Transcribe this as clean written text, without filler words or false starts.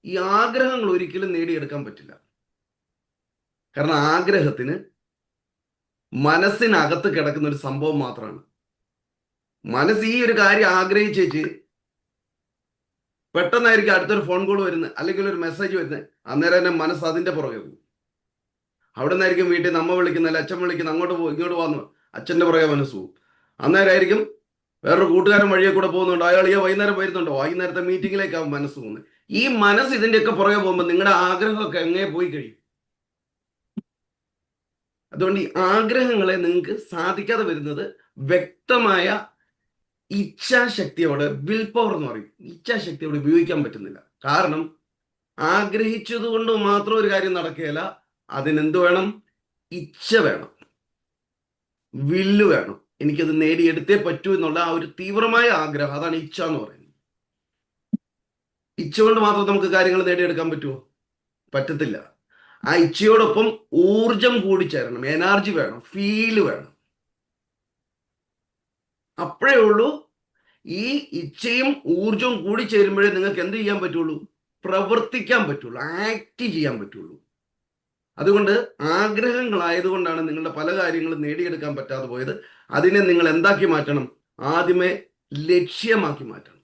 ഈ ആഗ്രഹങ്ങൾ ഒരിക്കലും നേടിയെടുക്കാൻ പറ്റില്ല. കാരണം ആഗ്രഹത്തിന് മനസ്സിനകത്ത് കിടക്കുന്ന ഒരു സംഭവം മാത്രമാണ്. മനസ്സ് ഈ ഒരു കാര്യം ആഗ്രഹിച്ചേച്ച് പെട്ടെന്നായിരിക്കും അടുത്തൊരു ഫോൺ കോൾ വരുന്നത്, അല്ലെങ്കിൽ ഒരു മെസ്സേജ് വരുന്നത്, അന്നേരം തന്നെ മനസ്സ് അതിന്റെ പുറകെ പോകും. അവിടെ നിന്നായിരിക്കും വീട്ടിൽ നമ്മ വിളിക്കുന്ന, അച്ഛൻ വിളിക്കുന്ന, അങ്ങോട്ട് പോകും ഇങ്ങോട്ട് വന്നു അച്ഛന്റെ പുറകെ മനസ്സ് പോകും. അന്നേരമായിരിക്കും വേറൊരു കൂട്ടുകാരൻ വഴിയെ കൂടെ പോകുന്നുണ്ടോ, അയാൾ ഈ വൈകുന്നേരം വരുന്നുണ്ടോ, വൈകുന്നേരത്തെ മീറ്റിങ്ങിലേക്കാവും മനസ്സ് പോകുന്നത്. ഈ മനസ്സ് ഇതിന്റെയൊക്കെ പുറകെ പോകുമ്പോൾ നിങ്ങളുടെ ആഗ്രഹമൊക്കെ എങ്ങനെ പോയി കഴിയും. അതുകൊണ്ട് ഈ ആഗ്രഹങ്ങളെ നിങ്ങൾക്ക് സാധിക്കാതെ വരുന്നത് വ്യക്തമായ ഇച്ഛാശക്തിയോട്, വിൽ പവർ എന്ന് പറയും, ഇച്ഛാശക്തിയോട് ഉപയോഗിക്കാൻ പറ്റുന്നില്ല. കാരണം ആഗ്രഹിച്ചത് കൊണ്ട് മാത്രം ഒരു കാര്യം നടക്കുകയില്ല. അതിനെന്ത് വേണം? ഇച്ഛ വേണം, വില്ല് വേണം. എനിക്കത് നേടിയെടുത്തേ പറ്റൂ എന്നുള്ള ആ ഒരു തീവ്രമായ ആഗ്രഹം, അതാണ് ഇച്ഛ എന്ന് പറയുന്നത്. ഇച്ഛ കൊണ്ട് മാത്രം നമുക്ക് കാര്യങ്ങൾ നേടിയെടുക്കാൻ പറ്റുമോ? പറ്റത്തില്ല. ആ ഇച്ഛയോടൊപ്പം ഊർജം കൂടി ചേരണം, എനർജി വേണം, ഫീല് വേണം. അപ്പോഴേ ഉള്ളൂ ഈ ഇച്ഛയും ഊർജവും കൂടി ചേരുമ്പോഴേ നിങ്ങൾക്ക് എന്ത് ചെയ്യാൻ പറ്റുള്ളൂ? പ്രവർത്തിക്കാൻ പറ്റുള്ളൂ, ആക്ട് ചെയ്യാൻ പറ്റുള്ളൂ. അതുകൊണ്ട് ആഗ്രഹങ്ങളായതുകൊണ്ടാണ് നിങ്ങളുടെ പല കാര്യങ്ങളും നേടിയെടുക്കാൻ പറ്റാതെ പോയത്. അതിനെ നിങ്ങൾ എന്താക്കി മാറ്റണം? ആദ്യമേ ലക്ഷ്യമാക്കി മാറ്റണം.